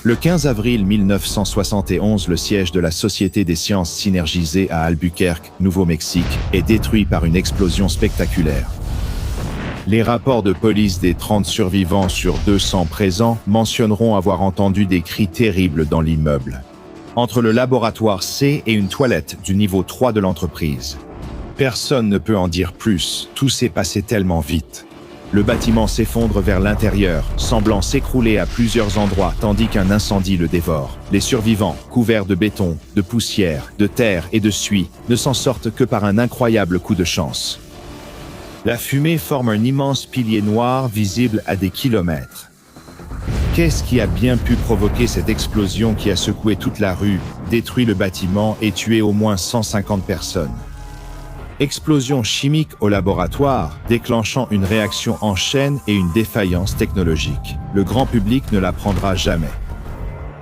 Le 15 avril 1971, le siège de la Société des sciences synergisées à Albuquerque, Nouveau-Mexique, est détruit par une explosion spectaculaire. Les rapports de police des 30 survivants sur 200 présents mentionneront avoir entendu des cris terribles dans l'immeuble. Entre le laboratoire C et une toilette du niveau 3 de l'entreprise. Personne ne peut en dire plus, tout s'est passé tellement vite. Le bâtiment s'effondre vers l'intérieur, semblant s'écrouler à plusieurs endroits tandis qu'un incendie le dévore. Les survivants, couverts de béton, de poussière, de terre et de suie, ne s'en sortent que par un incroyable coup de chance. La fumée forme un immense pilier noir visible à des kilomètres. Qu'est-ce qui a bien pu provoquer cette explosion qui a secoué toute la rue, détruit le bâtiment et tué au moins 150 personnes? Explosion chimique au laboratoire, déclenchant une réaction en chaîne et une défaillance technologique. Le grand public ne l'apprendra jamais.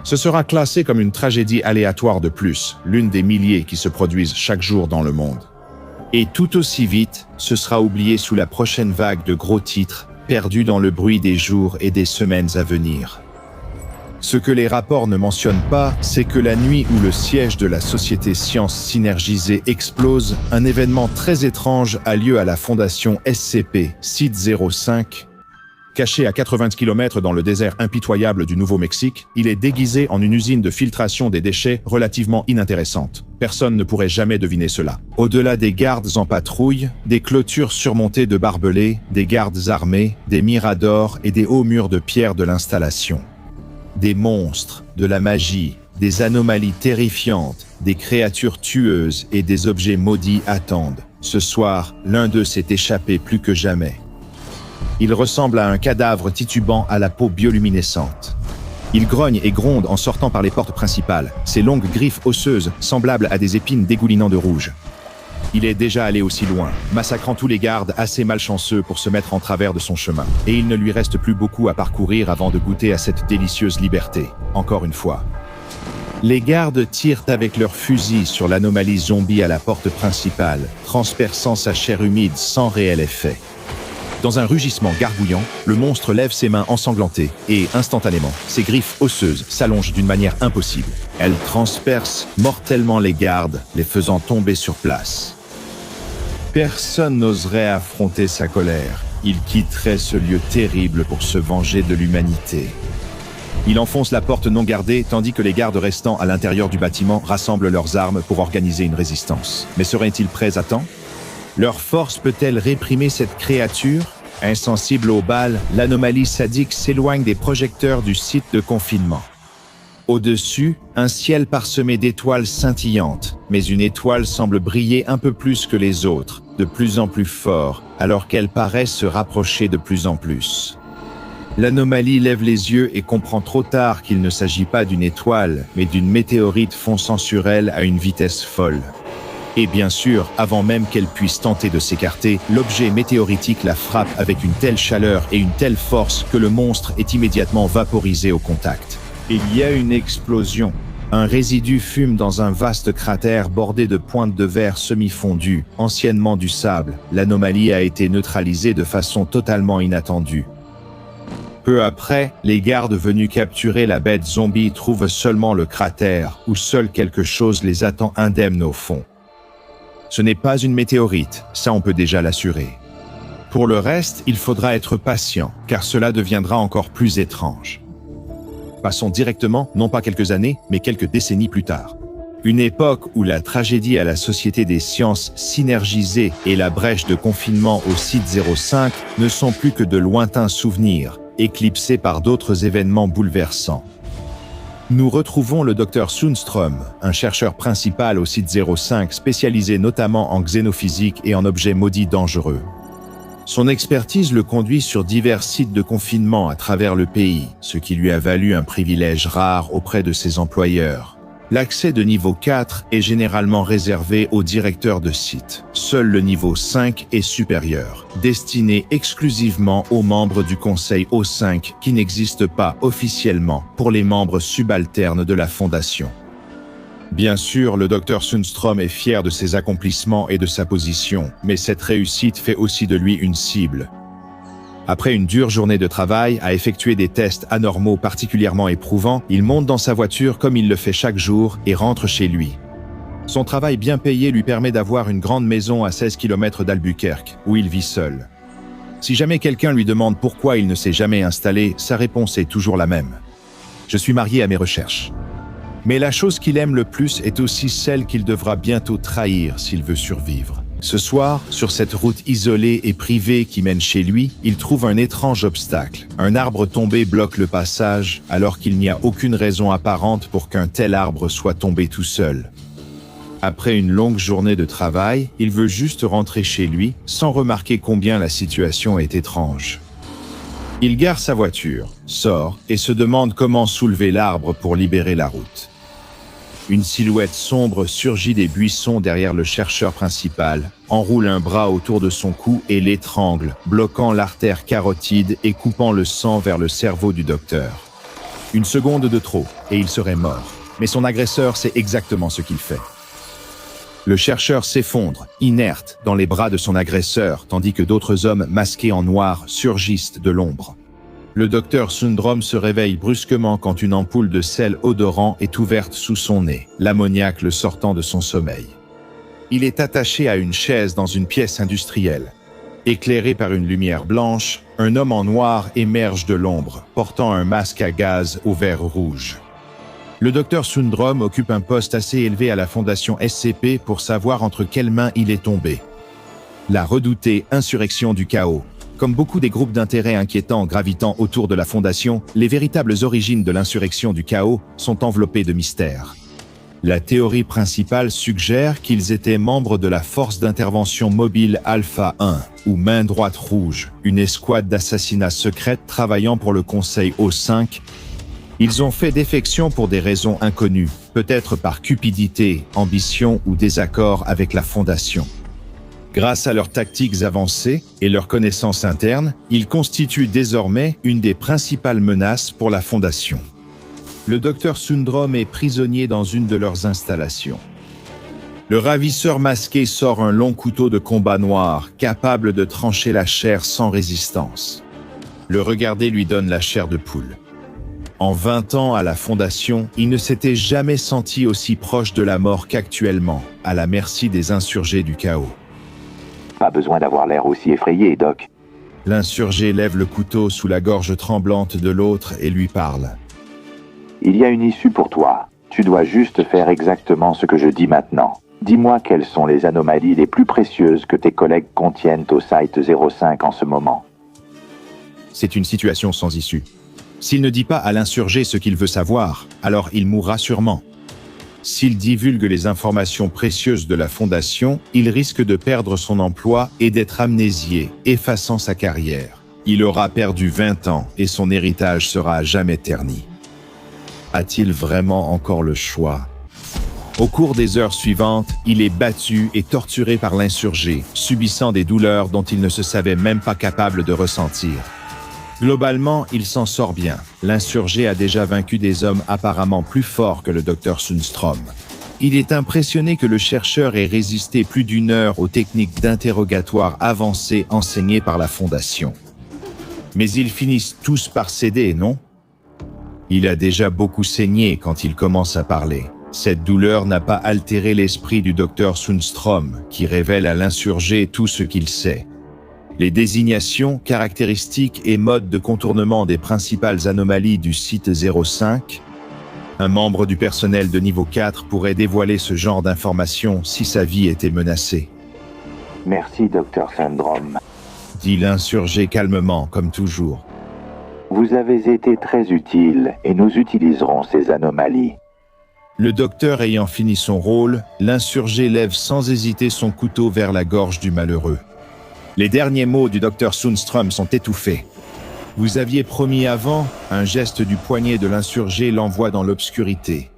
Ce sera classé comme une tragédie aléatoire de plus, l'une des milliers qui se produisent chaque jour dans le monde. Et tout aussi vite, ce sera oublié sous la prochaine vague de gros titres, perdus dans le bruit des jours et des semaines à venir. Ce que les rapports ne mentionnent pas, c'est que la nuit où le siège de la Société Sciences Synergisées explose, un événement très étrange a lieu à la fondation SCP, site 05. Caché à 80 km dans le désert impitoyable du Nouveau-Mexique, il est déguisé en une usine de filtration des déchets relativement inintéressante. Personne ne pourrait jamais deviner cela. Au-delà des gardes en patrouille, des clôtures surmontées de barbelés, des gardes armés, des miradors et des hauts murs de pierre de l'installation. Des monstres, de la magie, des anomalies terrifiantes, des créatures tueuses et des objets maudits attendent. Ce soir, l'un d'eux s'est échappé plus que jamais. Il ressemble à un cadavre titubant à la peau bioluminescente. Il grogne et gronde en sortant par les portes principales, ses longues griffes osseuses semblables à des épines dégoulinant de rouge. Il est déjà allé aussi loin, massacrant tous les gardes assez malchanceux pour se mettre en travers de son chemin. Et il ne lui reste plus beaucoup à parcourir avant de goûter à cette délicieuse liberté, encore une fois. Les gardes tirent avec leurs fusils sur l'anomalie zombie à la porte principale, transperçant sa chair humide sans réel effet. Dans un rugissement gargouillant, le monstre lève ses mains ensanglantées et, instantanément, ses griffes osseuses s'allongent d'une manière impossible. Elles transpercent mortellement les gardes, les faisant tomber sur place. Personne n'oserait affronter sa colère. Il quitterait ce lieu terrible pour se venger de l'humanité. Il enfonce la porte non gardée, tandis que les gardes restants à l'intérieur du bâtiment rassemblent leurs armes pour organiser une résistance. Mais seraient-ils prêts à temps? Leur force peut-elle réprimer cette créature? Insensible aux balles, l'anomalie sadique s'éloigne des projecteurs du site de confinement. Au-dessus, un ciel parsemé d'étoiles scintillantes, mais une étoile semble briller un peu plus que les autres, de plus en plus fort, alors qu'elle paraît se rapprocher de plus en plus. L'anomalie lève les yeux et comprend trop tard qu'il ne s'agit pas d'une étoile, mais d'une météorite fonçant sur elle à une vitesse folle. Et bien sûr, avant même qu'elle puisse tenter de s'écarter, l'objet météoritique la frappe avec une telle chaleur et une telle force que le monstre est immédiatement vaporisé au contact. Il y a une explosion. Un résidu fume dans un vaste cratère bordé de pointes de verre semi-fondues, anciennement du sable. L'anomalie a été neutralisée de façon totalement inattendue. Peu après, les gardes venus capturer la bête zombie trouvent seulement le cratère, où seul quelque chose les attend indemne au fond. Ce n'est pas une météorite, ça on peut déjà l'assurer. Pour le reste, il faudra être patient, car cela deviendra encore plus étrange. Passons directement, non pas quelques années, mais quelques décennies plus tard. Une époque où la tragédie à la Société des sciences synergisées et la brèche de confinement au site 05 ne sont plus que de lointains souvenirs, éclipsés par d'autres événements bouleversants. Nous retrouvons le Dr Sundström, un chercheur principal au site 05 spécialisé notamment en xénophysique et en objets maudits dangereux. Son expertise le conduit sur divers sites de confinement à travers le pays, ce qui lui a valu un privilège rare auprès de ses employeurs. L'accès de niveau 4 est généralement réservé aux directeurs de site. Seul le niveau 5 est supérieur, destiné exclusivement aux membres du conseil O5 qui n'existe pas officiellement pour les membres subalternes de la fondation. Bien sûr, le Dr Sundström est fier de ses accomplissements et de sa position, mais cette réussite fait aussi de lui une cible. Après une dure journée de travail, à effectuer des tests anormaux particulièrement éprouvants, il monte dans sa voiture comme il le fait chaque jour et rentre chez lui. Son travail bien payé lui permet d'avoir une grande maison à 16 km d'Albuquerque, où il vit seul. Si jamais quelqu'un lui demande pourquoi il ne s'est jamais installé, sa réponse est toujours la même. Je suis marié à mes recherches. Mais la chose qu'il aime le plus est aussi celle qu'il devra bientôt trahir s'il veut survivre. Ce soir, sur cette route isolée et privée qui mène chez lui, il trouve un étrange obstacle. Un arbre tombé bloque le passage, alors qu'il n'y a aucune raison apparente pour qu'un tel arbre soit tombé tout seul. Après une longue journée de travail, il veut juste rentrer chez lui, sans remarquer combien la situation est étrange. Il gare sa voiture, sort et se demande comment soulever l'arbre pour libérer la route. Une silhouette sombre surgit des buissons derrière le chercheur principal, enroule un bras autour de son cou et l'étrangle, bloquant l'artère carotide et coupant le sang vers le cerveau du docteur. Une seconde de trop, et il serait mort. Mais son agresseur sait exactement ce qu'il fait. Le chercheur s'effondre, inerte, dans les bras de son agresseur, tandis que d'autres hommes masqués en noir surgissent de l'ombre. Le docteur Sundrom se réveille brusquement quand une ampoule de sel odorant est ouverte sous son nez, l'ammoniaque le sortant de son sommeil. Il est attaché à une chaise dans une pièce industrielle. Éclairé par une lumière blanche, un homme en noir émerge de l'ombre, portant un masque à gaz au verre rouge. Le docteur Sundrom occupe un poste assez élevé à la fondation SCP pour savoir entre quelles mains il est tombé. La redoutée insurrection du chaos. Comme beaucoup des groupes d'intérêt inquiétants gravitant autour de la Fondation, les véritables origines de l'insurrection du chaos sont enveloppées de mystère. La théorie principale suggère qu'ils étaient membres de la force d'intervention mobile Alpha 1, ou Main droite rouge, une escouade d'assassinats secrètes travaillant pour le Conseil O5. Ils ont fait défection pour des raisons inconnues, peut-être par cupidité, ambition ou désaccord avec la Fondation. Grâce à leurs tactiques avancées et leurs connaissances internes, ils constituent désormais une des principales menaces pour la Fondation. Le docteur Sundrom est prisonnier dans une de leurs installations. Le ravisseur masqué sort un long couteau de combat noir, capable de trancher la chair sans résistance. Le regarder lui donne la chair de poule. En 20 ans à la Fondation, il ne s'était jamais senti aussi proche de la mort qu'actuellement, à la merci des insurgés du chaos. Pas besoin d'avoir l'air aussi effrayé, Doc. L'insurgé lève le couteau sous la gorge tremblante de l'autre et lui parle. Il y a une issue pour toi. Tu dois juste faire exactement ce que je dis maintenant. Dis-moi quelles sont les anomalies les plus précieuses que tes collègues contiennent au Site 05 en ce moment. C'est une situation sans issue. S'il ne dit pas à l'insurgé ce qu'il veut savoir, alors il mourra sûrement. S'il divulgue les informations précieuses de la Fondation, il risque de perdre son emploi et d'être amnésié, effaçant sa carrière. Il aura perdu 20 ans et son héritage sera à jamais terni. A-t-il vraiment encore le choix? Au cours des heures suivantes, il est battu et torturé par l'insurgé, subissant des douleurs dont il ne se savait même pas capable de ressentir. Globalement, il s'en sort bien. L'insurgé a déjà vaincu des hommes apparemment plus forts que le Dr Sundstrom. Il est impressionné que le chercheur ait résisté plus d'1 heure aux techniques d'interrogatoire avancées enseignées par la Fondation. Mais ils finissent tous par céder, non? Il a déjà beaucoup saigné quand il commence à parler. Cette douleur n'a pas altéré l'esprit du Dr Sundstrom, qui révèle à l'insurgé tout ce qu'il sait. Les désignations, caractéristiques et modes de contournement des principales anomalies du Site 05. Un membre du personnel de niveau 4 pourrait dévoiler ce genre d'informations si sa vie était menacée. Merci, Dr Sundrom. Dit l'insurgé calmement, comme toujours. Vous avez été très utile et nous utiliserons ces anomalies. Le docteur ayant fini son rôle, l'insurgé lève sans hésiter son couteau vers la gorge du malheureux. Les derniers mots du docteur Sundstrom sont étouffés. Vous aviez promis avant, un geste du poignet de l'insurgé l'envoie dans l'obscurité.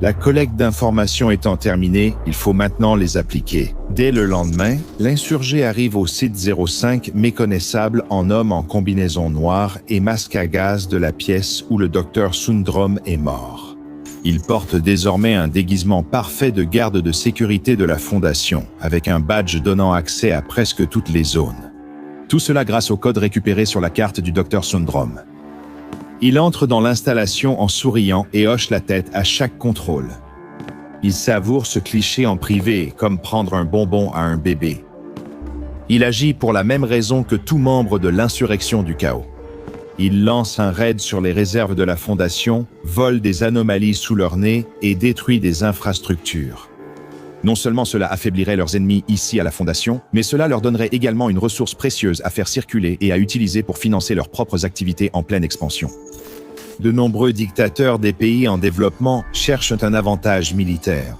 La collecte d'informations étant terminée, il faut maintenant les appliquer. Dès le lendemain, l'insurgé arrive au Site 05 méconnaissable en homme en combinaison noire et masque à gaz de la pièce où le docteur Sundrom est mort. Il porte désormais un déguisement parfait de garde de sécurité de la Fondation, avec un badge donnant accès à presque toutes les zones. Tout cela grâce au code récupéré sur la carte du Dr Sundrom. Il entre dans l'installation en souriant et hoche la tête à chaque contrôle. Il savoure ce cliché en privé, comme prendre un bonbon à un bébé. Il agit pour la même raison que tout membre de l'insurrection du chaos. Il lance un raid sur les réserves de la Fondation, vole des anomalies sous leur nez et détruit des infrastructures. Non seulement cela affaiblirait leurs ennemis ici à la Fondation, mais cela leur donnerait également une ressource précieuse à faire circuler et à utiliser pour financer leurs propres activités en pleine expansion. De nombreux dictateurs des pays en développement cherchent un avantage militaire.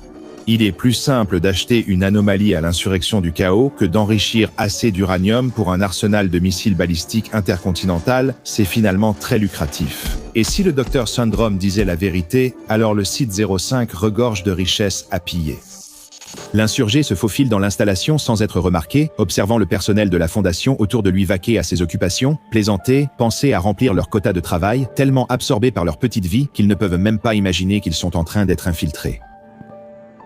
Il est plus simple d'acheter une anomalie à l'insurrection du chaos que d'enrichir assez d'uranium pour un arsenal de missiles balistiques intercontinental, c'est finalement très lucratif. Et si le Dr Sundrom disait la vérité, alors le site 05 regorge de richesses à piller. L'insurgé se faufile dans l'installation sans être remarqué, observant le personnel de la Fondation autour de lui vaquer à ses occupations, plaisanter, penser à remplir leur quota de travail, tellement absorbés par leur petite vie qu'ils ne peuvent même pas imaginer qu'ils sont en train d'être infiltrés.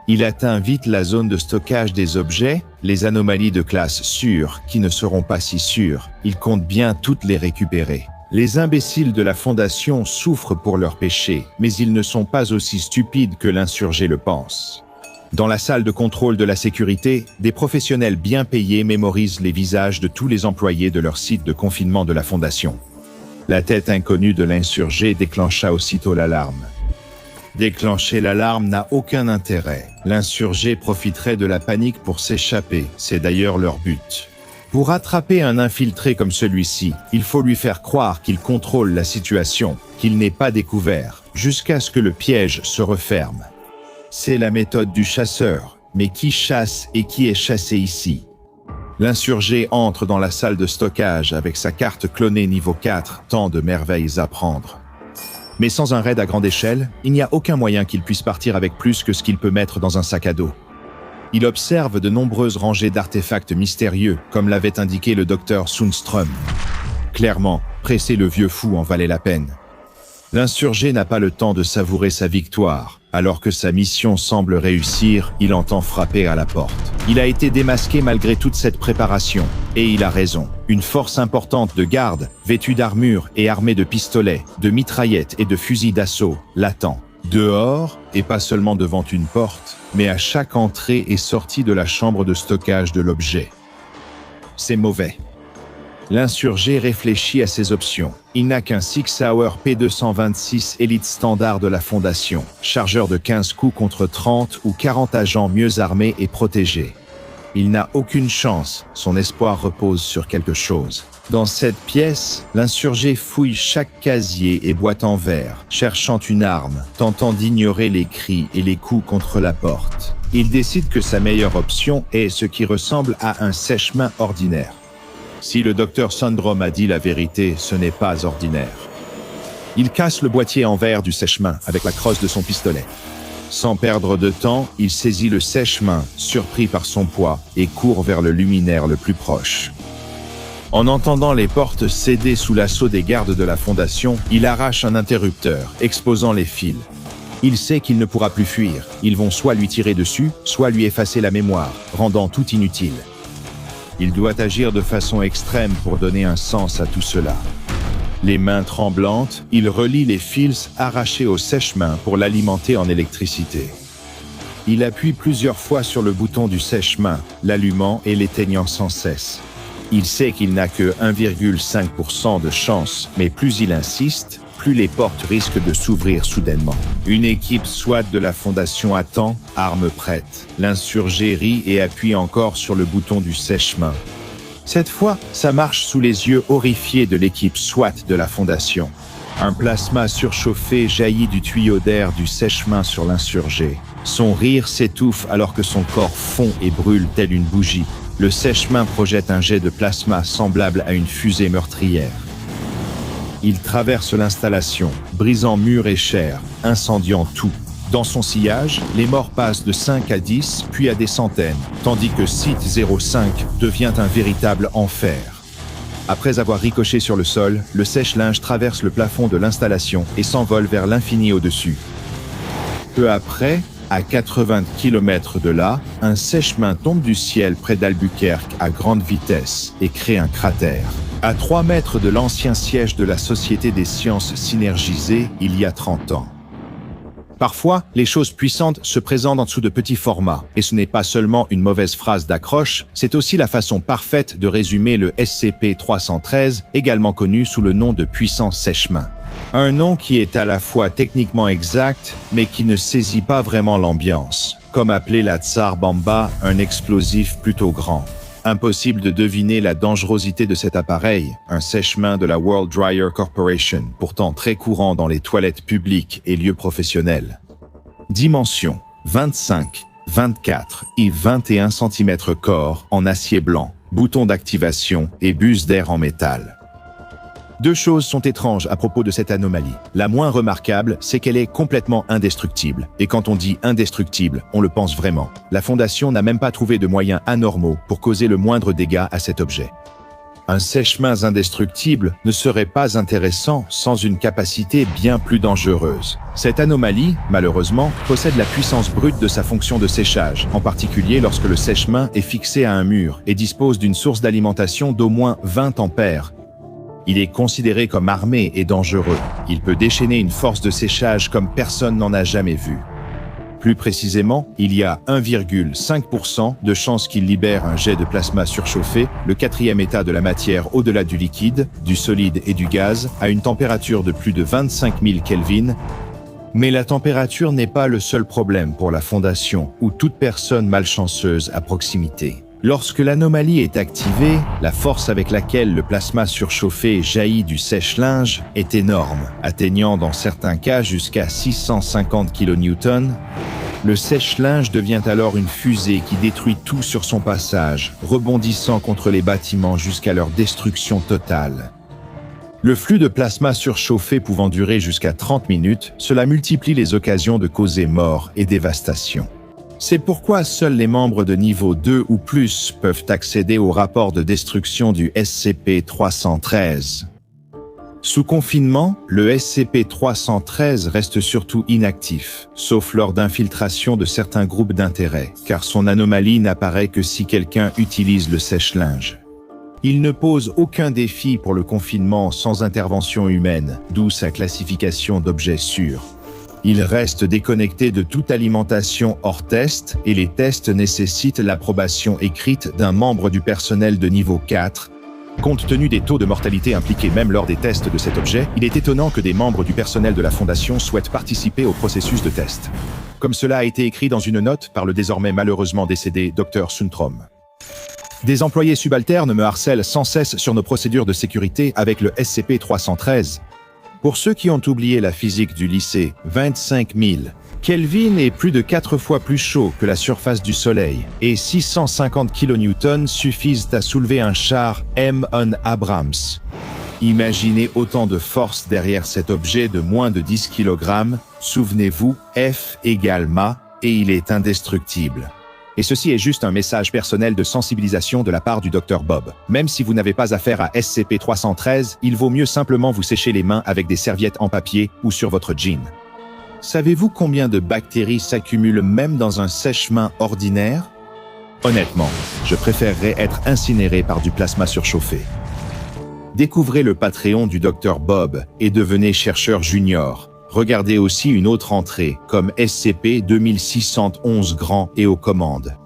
Il atteint vite la zone de stockage des objets, les anomalies de classe sûre, qui ne seront pas si sûres, il compte bien toutes les récupérer. Les imbéciles de la Fondation souffrent pour leurs péchés, mais ils ne sont pas aussi stupides que l'insurgé le pense. Dans la salle de contrôle de la sécurité, des professionnels bien payés mémorisent les visages de tous les employés de leur site de confinement de la Fondation. La tête inconnue de l'insurgé déclencha aussitôt l'alarme. Déclencher l'alarme n'a aucun intérêt. L'insurgé profiterait de la panique pour s'échapper, c'est d'ailleurs leur but. Pour attraper un infiltré comme celui-ci, il faut lui faire croire qu'il contrôle la situation, qu'il n'est pas découvert, jusqu'à ce que le piège se referme. C'est la méthode du chasseur, mais qui chasse et qui est chassé ici? L'insurgé entre dans la salle de stockage avec sa carte clonée niveau 4, tant de merveilles à prendre. Mais sans un raid à grande échelle, il n'y a aucun moyen qu'il puisse partir avec plus que ce qu'il peut mettre dans un sac à dos. Il observe de nombreuses rangées d'artefacts mystérieux, comme l'avait indiqué le Dr Sundstrom. Clairement, presser le vieux fou en valait la peine. L'insurgé n'a pas le temps de savourer sa victoire. Alors que sa mission semble réussir, il entend frapper à la porte. Il a été démasqué malgré toute cette préparation. Et il a raison. Une force importante de gardes, vêtue d'armure et armée de pistolets, de mitraillettes et de fusils d'assaut, l'attend. Dehors, et pas seulement devant une porte, mais à chaque entrée et sortie de la chambre de stockage de l'objet. C'est mauvais. L'insurgé réfléchit à ses options. Il n'a qu'un 6-Hour P226 Elite standard de la Fondation, chargeur de 15 coups contre 30 ou 40 agents mieux armés et protégés. Il n'a aucune chance, son espoir repose sur quelque chose. Dans cette pièce, l'insurgé fouille chaque casier et boîte en verre, cherchant une arme, tentant d'ignorer les cris et les coups contre la porte. Il décide que sa meilleure option est ce qui ressemble à un sèche-main ordinaire. Si le Dr Sundrom a dit la vérité, ce n'est pas ordinaire. Il casse le boîtier en verre du sèche-main avec la crosse de son pistolet. Sans perdre de temps, il saisit le sèche-main, surpris par son poids, et court vers le luminaire le plus proche. En entendant les portes céder sous l'assaut des gardes de la Fondation, il arrache un interrupteur, exposant les fils. Il sait qu'il ne pourra plus fuir. Ils vont soit lui tirer dessus, soit lui effacer la mémoire, rendant tout inutile. Il doit agir de façon extrême pour donner un sens à tout cela. Les mains tremblantes, il relie les fils arrachés au sèche-main pour l'alimenter en électricité. Il appuie plusieurs fois sur le bouton du sèche-main, l'allumant et l'éteignant sans cesse. Il sait qu'il n'a que 1,5% de chance, mais plus il insiste, plus les portes risquent de s'ouvrir soudainement. Une équipe SWAT de la Fondation attend, armes prêtes. L'insurgé rit et appuie encore sur le bouton du sèche-main. Cette fois, ça marche sous les yeux horrifiés de l'équipe SWAT de la Fondation. Un plasma surchauffé jaillit du tuyau d'air du sèche-main sur l'insurgé. Son rire s'étouffe alors que son corps fond et brûle tel une bougie. Le sèche-main projette un jet de plasma semblable à une fusée meurtrière. Il traverse l'installation, brisant murs et chair, incendiant tout. Dans son sillage, les morts passent de 5 à 10, puis à des centaines, tandis que Site 05 devient un véritable enfer. Après avoir ricoché sur le sol, le sèche-linge traverse le plafond de l'installation et s'envole vers l'infini au-dessus. Peu après, À 80 km de là, un sèche-main tombe du ciel près d'Albuquerque à grande vitesse et crée un cratère. À 3 mètres de l'ancien siège de la Société des sciences synergisées il y a 30 ans. Parfois, les choses puissantes se présentent en dessous de petits formats, et ce n'est pas seulement une mauvaise phrase d'accroche, c'est aussi la façon parfaite de résumer le SCP-313, également connu sous le nom de puissant sèche-main. Un nom qui est à la fois techniquement exact, mais qui ne saisit pas vraiment l'ambiance, comme appeler la Tsar Bomba un explosif plutôt grand. Impossible de deviner la dangerosité de cet appareil, un sèche-main de la World Dryer Corporation, pourtant très courant dans les toilettes publiques et lieux professionnels. Dimensions 25, 24 et 21 cm corps en acier blanc, bouton d'activation et buse d'air en métal. Deux choses sont étranges à propos de cette anomalie. La moins remarquable, c'est qu'elle est complètement indestructible. Et quand on dit indestructible, on le pense vraiment. La Fondation n'a même pas trouvé de moyens anormaux pour causer le moindre dégât à cet objet. Un sèche-mains indestructible ne serait pas intéressant sans une capacité bien plus dangereuse. Cette anomalie, malheureusement, possède la puissance brute de sa fonction de séchage, en particulier lorsque le sèche-mains est fixé à un mur et dispose d'une source d'alimentation d'au moins 20 ampères. Il est considéré comme armé et dangereux. Il peut déchaîner une force de séchage comme personne n'en a jamais vu. Plus précisément, il y a 1,5% de chances qu'il libère un jet de plasma surchauffé, le quatrième état de la matière au-delà du liquide, du solide et du gaz, à une température de plus de 25 000 Kelvin. Mais la température n'est pas le seul problème pour la Fondation ou toute personne malchanceuse à proximité. Lorsque l'anomalie est activée, la force avec laquelle le plasma surchauffé jaillit du sèche-linge est énorme, atteignant dans certains cas jusqu'à 650 kN. Le sèche-linge devient alors une fusée qui détruit tout sur son passage, rebondissant contre les bâtiments jusqu'à leur destruction totale. Le flux de plasma surchauffé pouvant durer jusqu'à 30 minutes, cela multiplie les occasions de causer mort et dévastation. C'est pourquoi seuls les membres de niveau 2 ou plus peuvent accéder au rapport de destruction du SCP-313. Sous confinement, le SCP-313 reste surtout inactif, sauf lors d'infiltration de certains groupes d'intérêt, car son anomalie n'apparaît que si quelqu'un utilise le sèche-linge. Il ne pose aucun défi pour le confinement sans intervention humaine, d'où sa classification d'objet sûr. Il reste déconnecté de toute alimentation hors test et les tests nécessitent l'approbation écrite d'un membre du personnel de niveau 4. Compte tenu des taux de mortalité impliqués même lors des tests de cet objet, il est étonnant que des membres du personnel de la Fondation souhaitent participer au processus de test. Comme cela a été écrit dans une note par le désormais malheureusement décédé Dr Sundtrom. Des employés subalternes me harcèlent sans cesse sur nos procédures de sécurité avec le SCP-313. Pour ceux qui ont oublié la physique du lycée, 25 000 Kelvin est plus de 4 fois plus chaud que la surface du Soleil, et 650 kN suffisent à soulever un char M1 Abrams. Imaginez autant de force derrière cet objet de moins de 10 kg. Souvenez-vous, F égale ma, et il est indestructible. Et ceci est juste un message personnel de sensibilisation de la part du Dr Bob. Même si vous n'avez pas affaire à SCP-313, il vaut mieux simplement vous sécher les mains avec des serviettes en papier ou sur votre jean. Savez-vous combien de bactéries s'accumulent même dans un sèche-main ordinaire? Honnêtement, je préférerais être incinéré par du plasma surchauffé. Découvrez le Patreon du Dr Bob et devenez chercheur junior. Regardez aussi une autre entrée, comme SCP-2611 grand et aux commandes.